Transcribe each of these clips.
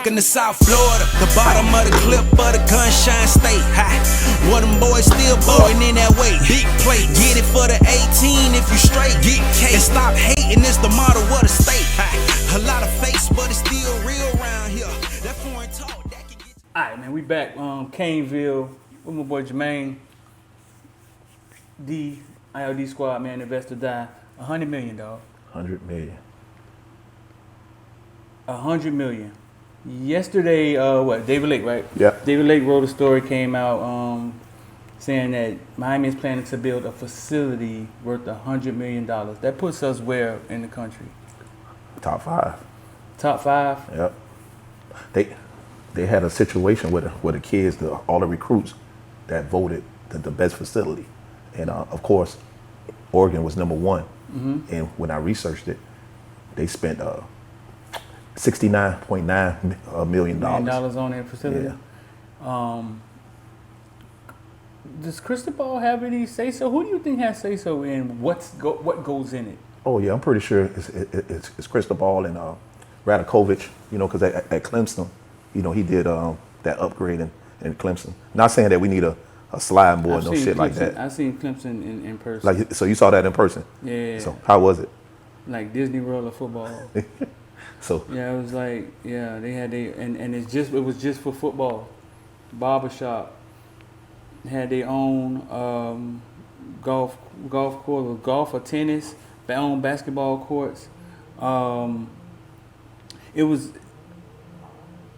Welcome to South Florida, the bottom of the clip of the Gunshine State. One of them boys still blowing in that way. Big plate, get it for the 18 if you straight. Get cake and stop hating, it's the motto of the state. A lot of fakes, but it's still real around here. That foreign talk, that can get. Alright, man, we back CANEVILLE with my boy Jermaine. The IOD Squad, man, invest or die. $100 million, dog. 100 million. 100 million. Yesterday, David Lake, right? Yeah. David Lake wrote a story, came out saying that Miami is planning to build a facility worth $100 million. That puts us where in the country? Top 5. Top 5? Yep. They had a situation where the kids, all the recruits that voted the best facility. And of course, Oregon was number 1. Mm-hmm. And when I researched it, they spent $69.9 million on that facility. Yeah. Does Crystal Ball have any say so? Who do you think has say so in what goes in it? Oh yeah, I'm pretty sure it's Crystal Ball and Radakovich. You know, because at Clemson, you know, he did that upgrade in Clemson. Not saying that we need a slide board, no shit Clemson, like that. I've seen Clemson in person. Like, so you saw that in person? Yeah. So how was it? Like Disney World of football. So yeah, it was like, yeah, they had and it was just for football. Barbershop had their own golf court, with golf or tennis, their own basketball courts. It was.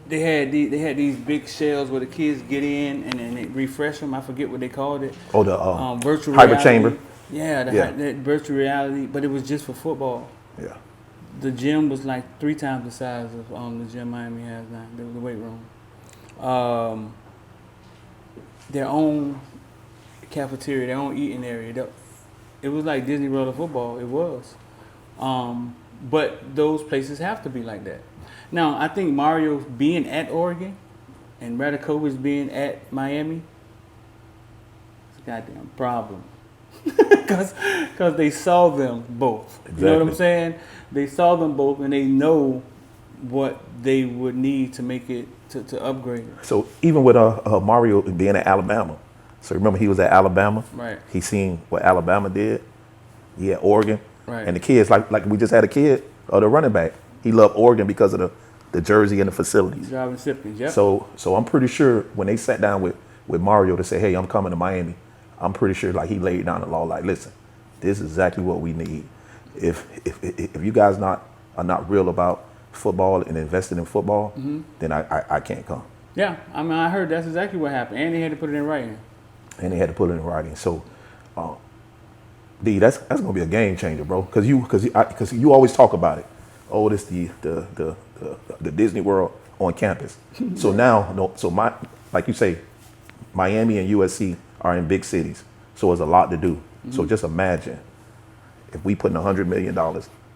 They had these big shells where the kids get in and then they refresh them. I forget what they called it. Oh, the virtual hyper reality. chamber. Yeah, the virtual reality, but it was just for football. Yeah. The gym was like 3 times the size of the gym Miami has now. The weight room. Their own cafeteria, their own eating area. It was like Disney World of football. It was. But those places have to be like that. Now, I think Mario being at Oregon and Radakovich being at Miami, it's a goddamn problem. Because they saw them both. Exactly. You know what I'm saying? They saw them both and they know what they would need to make it to upgrade. So even with Mario being at Alabama, so remember he was at Alabama? Right. He seen what Alabama did. He had Oregon. Right. And the kids, like we just had a kid, the running back, he loved Oregon because of the jersey and the facilities. Driving Sippins, yep. So I'm pretty sure when they sat down with Mario to say, hey, I'm coming to Miami, I'm pretty sure like he laid down the law, like, listen, this is exactly what we need. If you guys are not real about football and invested in football, mm-hmm. then I can't come. Yeah, I mean, I heard that's exactly what happened, and they had to put it in writing. So, D, that's gonna be a game changer, bro. Because you always talk about it. Oh, this the Disney World on campus. So now, like you say, Miami and USC are in big cities, so it's a lot to do. Mm-hmm. So just imagine if we put in $100 million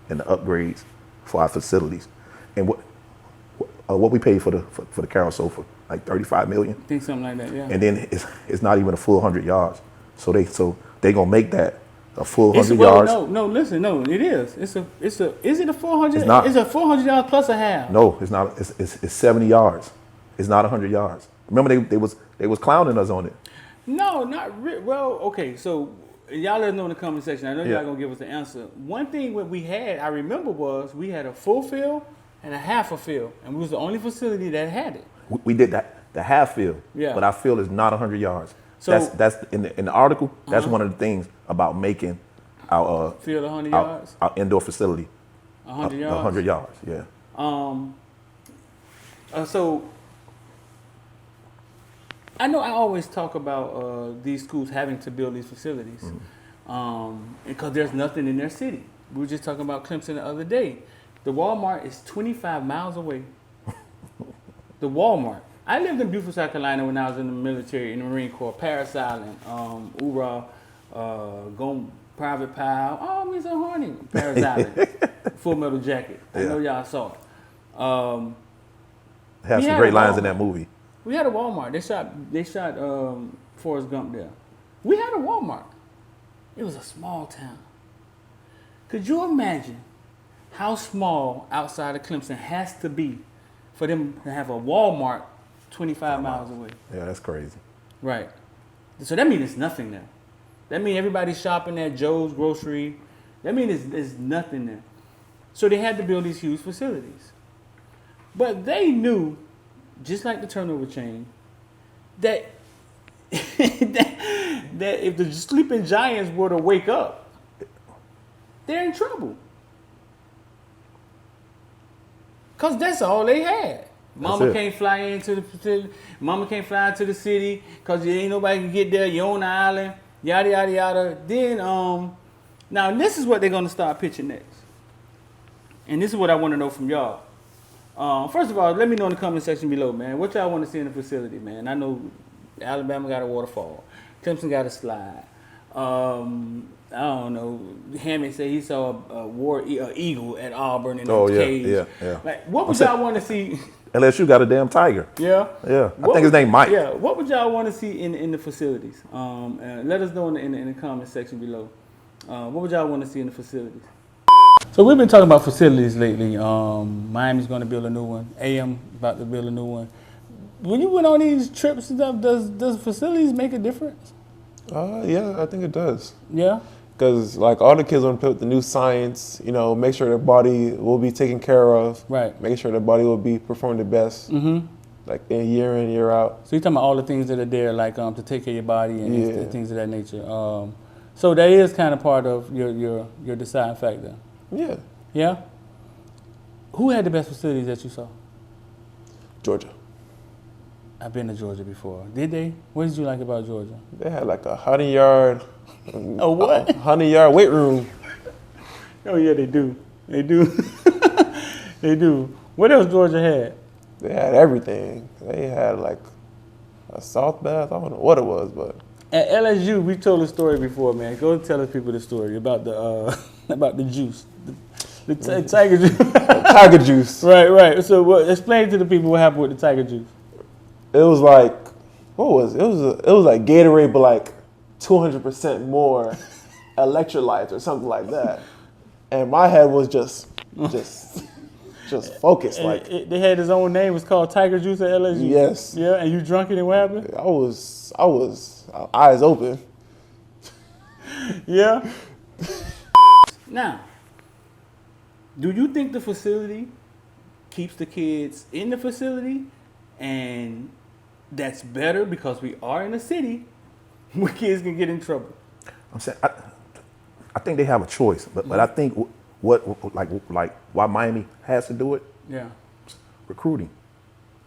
in the upgrades for our facilities, and what we paid for the Carroll sofa, like $35 million. I think something like that, yeah. And then it's not even a full 100 yards. So they gonna make that a full 100 yards. No, it is. Is it a 400? It's not. It's a 400 yards plus a half. No, it's not. It's 70 yards. It's not 100 yards. Remember they was clowning us on it. No, not really. Well, okay, so y'all let us know in the comment section. I know y'all gonna give us the answer. One thing what we had, I remember, was we had a full field and a half a field, and we was the only facility that had it. We did the half field, yeah. But our field is not 100 yards. So that's in the article. That's one of the things about making our field 100 yards, our indoor facility 100 yards. 100 yards, yeah. So I know I always talk about these schools having to build these facilities, because there's nothing in their city. We were just talking about Clemson the other day. The Walmart is 25 miles away. The Walmart. I lived in beautiful South Carolina when I was in the military, in the Marine Corps, Paris Island, Ura, going Private Pile. Oh, I'm so horny. Paris Island, Full Metal Jacket. I know y'all saw it. Have some great lines in that movie. We had a Walmart. They shot Forrest Gump there. We had a Walmart. It was a small town. Could you imagine how small outside of Clemson has to be for them to have a Walmart 25 miles away. Yeah, that's crazy. Right. So that means it's nothing there. That means everybody's shopping at Joe's Grocery. That means there's nothing there. So they had to build these huge facilities. But they knew, just like the turnover chain, that that if the sleeping giants were to wake up, they're in trouble. Because that's all they had. Mama can't fly into the facility. Mama can't fly into the city because ain't nobody can get there. You're on the island. Yada, yada, yada. Then, now this is what they're going to start pitching next. And this is what I want to know from y'all. First of all, let me know in the comment section below, man. What y'all want to see in the facility, man? I know Alabama got a waterfall. Clemson got a slide. I don't know. Hammond said he saw a eagle at Auburn in the cage. Yeah. Like, what would y'all want to see? LSU got a damn tiger. Yeah. I think his name Mike. Yeah. What would y'all want to see in the facilities? Let us know in the comment section below. What would y'all want to see in the facilities? So we've been talking about facilities lately. Miami's going to build a new one. AM about to build a new one. When you went on these trips and stuff, does facilities make a difference? Yeah, I think it does. Yeah. Because like all the kids want to put the new science, you know, make sure their body will be taken care of. Right. Make sure their body will be performing the best. Mm-hmm. Like year in, year out. So you're talking about all the things that are there, like to take care of your body and things of that nature. So that is kind of part of your deciding factor. Yeah. Yeah. Who had the best facilities that you saw? Georgia. I've been to Georgia before. Did they? What did you like about Georgia? They had like a 100-yard. Oh, what? 100-yard weight room. Oh yeah, they do. They do. They do. What else Georgia had? They had everything. They had like a South bath. I don't know what it was, but at LSU, we told a story before, man. Go tell the people the story about the about the juice, the tiger juice. tiger juice. Right. So explain to the people what happened with the tiger juice. It was like, what was it? It was like Gatorade, but like 200% more electrolytes or something like that. And my head was just focused. They had his own name. It was called Tiger Juice at LSU. Yes. Yeah, and you drunk it, and what happened? I was eyes open. Yeah. Now, do you think the facility keeps the kids in the facility, and that's better because we are in a city where kids can get in trouble? I'm saying I think they have a choice, but I think what why Miami has to do it. Yeah. Recruiting.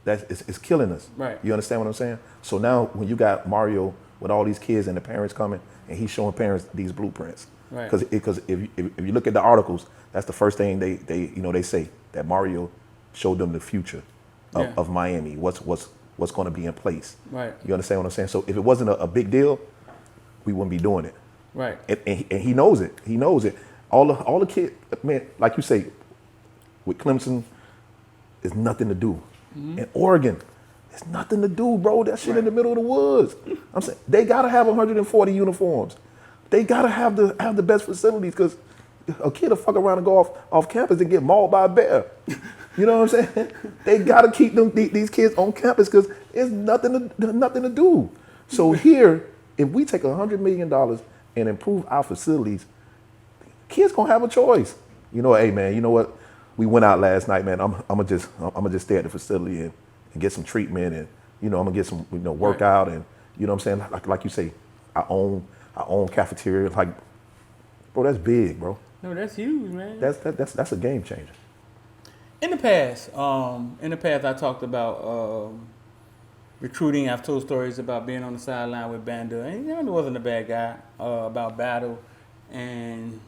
It's killing us. Right. You understand what I'm saying? So now when you got Mario with all these kids and the parents coming and he's showing parents these blueprints. Right. Because if you look at the articles, that's the first thing they say, that Mario showed them the future of Miami. What's going to be in place. Right. You understand what I'm saying? So if it wasn't a big deal, we wouldn't be doing it. Right. And he knows it. He knows it. All the kids, man, like you say, with Clemson, there's nothing to do. Mm-hmm. In Oregon, there's nothing to do, bro. That shit in the middle of the woods. I'm saying they gotta have 140 uniforms. They gotta have the best facilities, because a kid will fuck around and go off campus and get mauled by a bear. You know what I'm saying? They gotta keep these kids on campus because there's nothing to do. So here, if we take $100 million and improve our facilities, kids gonna have a choice. You know, hey man, you know what? We went out last night, man. I'm gonna just stay at the facility and get some treatment, and I'm gonna get some workout, and you know what I'm saying, like you say, our own cafeteria. Like, bro, that's big, bro. No, that's huge, man. That's a game changer. In the past, I talked about recruiting. I've told stories about being on the sideline with Banda, and he wasn't a bad guy. About battle and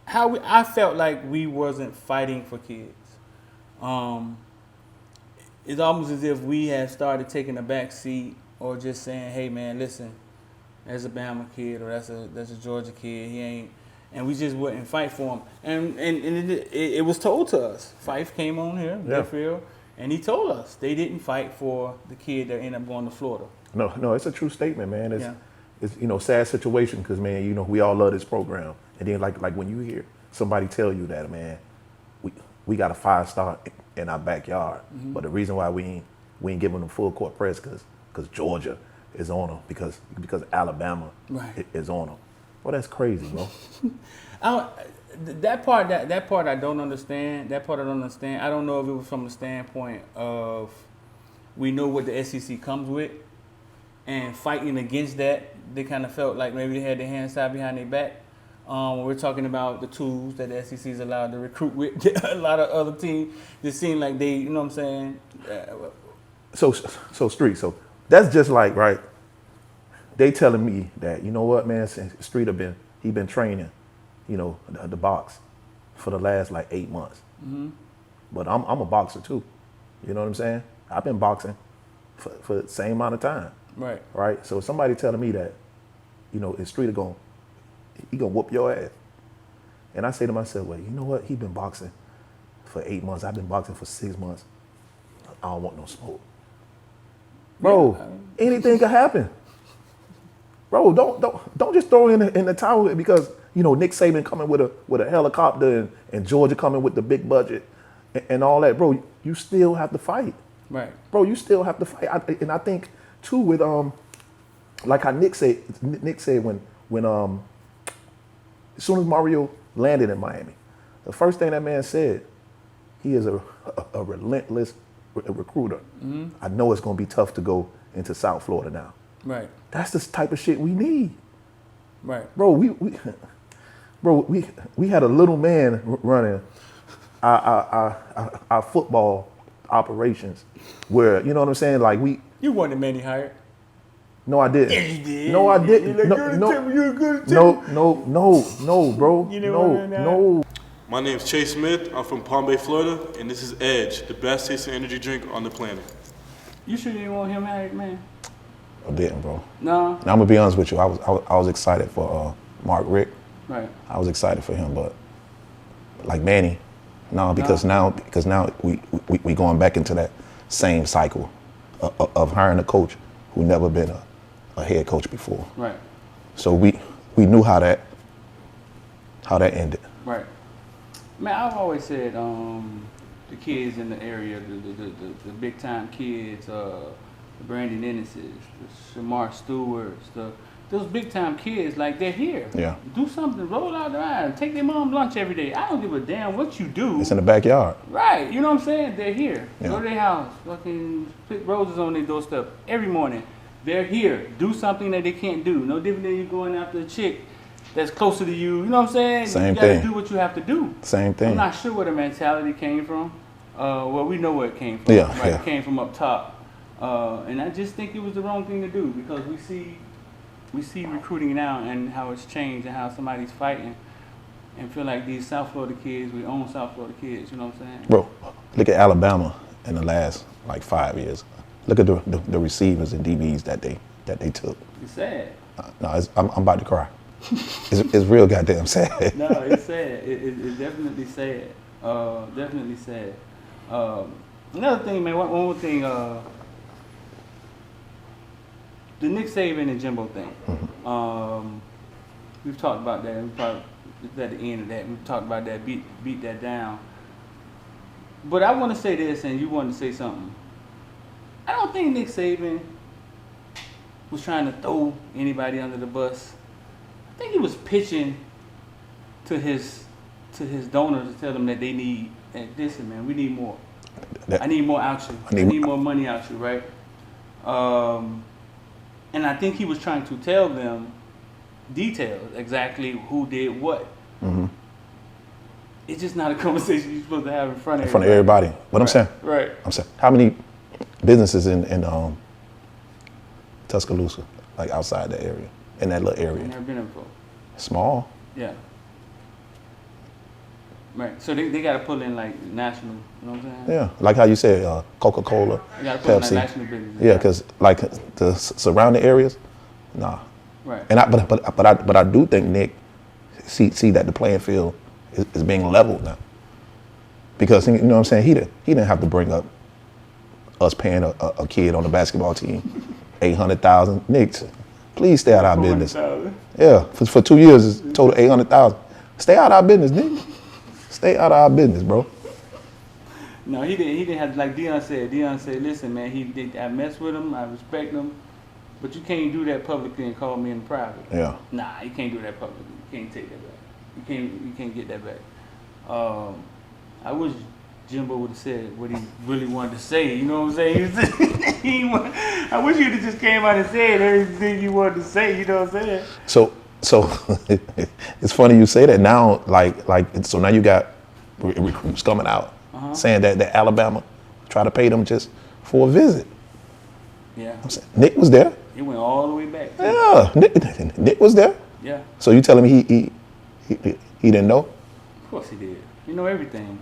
how I felt like we wasn't fighting for kids. It's almost as if we had started taking a back seat, or just saying, "Hey, man, listen, that's a Bama kid, or that's a Georgia kid. He ain't," and we just wouldn't fight for him. And it was told to us. Fife came on here, Deerfield, and he told us they didn't fight for the kid that ended up going to Florida. No, it's a true statement, man. It's sad situation, because man, we all love this program, and then like when you hear somebody tell you that, man, we got a 5-star in our backyard. But the reason why we ain't giving them full court press because Georgia is on them, because Alabama is on them. Well, that's crazy, bro. That part I don't understand. That part I don't understand. I don't know if it was from the standpoint of we know what the SEC comes with, and fighting against that, they kind of felt like maybe they had their hands tied behind their back. When we're talking about the tools that the SEC is allowed to recruit with, a lot of other teams, it seemed like they, you know what I'm saying? So Street, so that's just like, right, they telling me that, you know what, man, Street he been training, you know, the box for the last like 8 months. But I'm a boxer too. You know what I'm saying? I've been boxing for the same amount of time. Right. So somebody telling me that, you know, Street he gonna whoop your ass. And I say to myself, well, you know what? He been boxing for 8 months. I've been boxing for 6 months. I don't want no smoke. Bro, anything can happen. Bro, don't just throw in the towel because, you know, Nick Saban coming with a helicopter and Georgia coming with the big budget and all that. Bro, you still have to fight. Right. Bro, you still have to fight. And I think too with like how Nick said when as soon as Mario landed in Miami, the first thing that man said, he is a relentless recruiter. I know it's gonna be tough to go into South Florida now. Right. That's the type of shit we need. Right. Bro, we had a little man running our football operations where, you know what I'm saying? Like You weren't the man he hired. No, I didn't. Yeah, you did. No, I didn't. You were good at Timmy. No, bro. No. My name's Chase Smith. I'm from Palm Bay, Florida, and this is Edge, the best tasting energy drink on the planet. You sure you didn't want him hired, man? I didn't, bro. No. Now, I'm gonna be honest with you. I was excited for Mark Rick. Right. I was excited for him, but like Manny, no, because now we going back into that same cycle of hiring a coach who never been a head coach before. Right. So we knew how that ended. Right. Man, I've always said the kids in the area, the big time kids, the Brandon Innisses, the Shemar Stewarts, those big time kids, like they're here. Yeah. Do something, roll out their eyes, take their mom lunch every day. I don't give a damn what you do. It's in the backyard. Right, you know what I'm saying? They're here. Yeah. Go to their house, fucking put roses on their doorstep every morning. They're here. Do something that they can't do. No different than you going after a chick that's closer to you. You know what I'm saying? Same you gotta thing. do what you have to do. Same thing. I'm not sure where the mentality came from. Well, we know where it came from. Yeah, right? yeah. It came from up top. And I just think it was the wrong thing to do because we see recruiting now and how it's changed and how somebody's fighting and feel like these South Florida kids, we own South Florida kids, you know what I'm saying? Bro, look at Alabama in the last like 5 years. Look at the receivers and DBs that they took. It's sad. No, I'm about to cry. It's real goddamn sad. No, it's sad. It's definitely sad. Definitely sad. Another thing, man, one more thing, the Nick Saban and Jimbo thing. We've talked about that. We probably at the end of that. We've talked about that, beat that down. But I want to say this, and you want to say something. I don't think Nick Saban was trying to throw anybody under the bus. I think he was pitching to his donors to tell them that they need, and listen, man, we need more. I need more out you. I need more money out you, right? And I think he was trying to tell them details, exactly who did what. Mm-hmm. It's just not a conversation you're supposed to have in front of everybody. What I'm saying? Right. I'm saying, how many businesses in Tuscaloosa, like outside that area, in that little area? I've never been there before. Small. Yeah. Right. So they got to pull in like national, you know what I'm saying? Yeah, like how you said, Coca-Cola, They got to pull in like Pepsi. national business. Yeah, because like the surrounding areas, nah. Right. And but I do think Nick see that the playing field is being leveled now. Because you know what I'm saying, he didn't have to bring up us paying a kid on the basketball team $800,000. Nick, please stay out of our business. Yeah, for 2 years it's total $800,000. Stay out of our business, Nick. Stay out of our business, bro. No, he didn't. He didn't have, like Deion said. Deion said, "Listen, man, I mess with him. I respect him, but you can't do that publicly and call me in private." Yeah. Nah, you can't do that publicly. You can't take that back. You can't get that back. I wish Jimbo would have said what he really wanted to say. You know what I'm saying? I wish you'd have just came out and said everything you wanted to say. You know what I'm saying? So it's funny you say that now. So now you got recruits coming out saying that Alabama try to pay them just for a visit. Yeah. I'm saying, Nick was there. He went all the way back. Yeah, Nick was there. Yeah. So you telling me he didn't know? Of course he did. He know everything.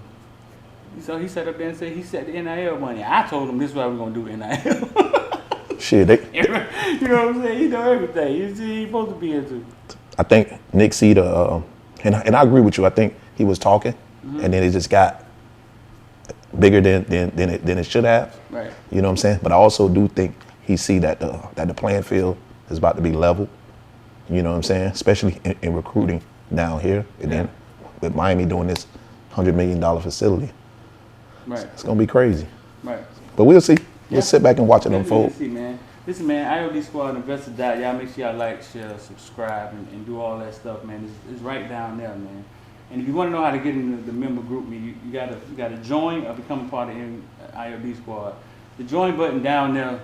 So he sat up there and said he set the NIL money. I told him this is what we're gonna do NIL. Shit, You know what I'm saying? He know everything. He's supposed to be here too. I think Nick see the, and I agree with you. I think he was talking, and then it just got bigger than it should have. Right. You know what I'm saying? But I also do think he see that the playing field is about to be level. You know what I'm saying? Especially in recruiting down here, and then with Miami doing this $100 million facility. Right. It's gonna be crazy. Right. But we'll see. We'll sit back and watch it unfold. See, man. Listen, man, IOD Squad Investor Dot. Y'all make sure y'all like, share, subscribe, and do all that stuff, man. It's right down there, man. And if you want to know how to get into the member group, you gotta join or become a part of IOD Squad. The join button down there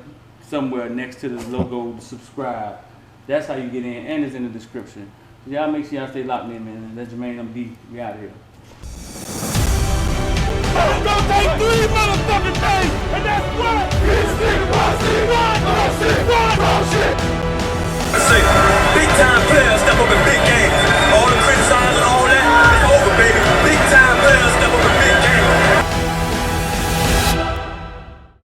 somewhere next to the logo, to subscribe. That's how you get in, and it's in the description. So y'all make sure y'all stay locked in, man. That's Jermaine MD. We out here. Go take 3, mother!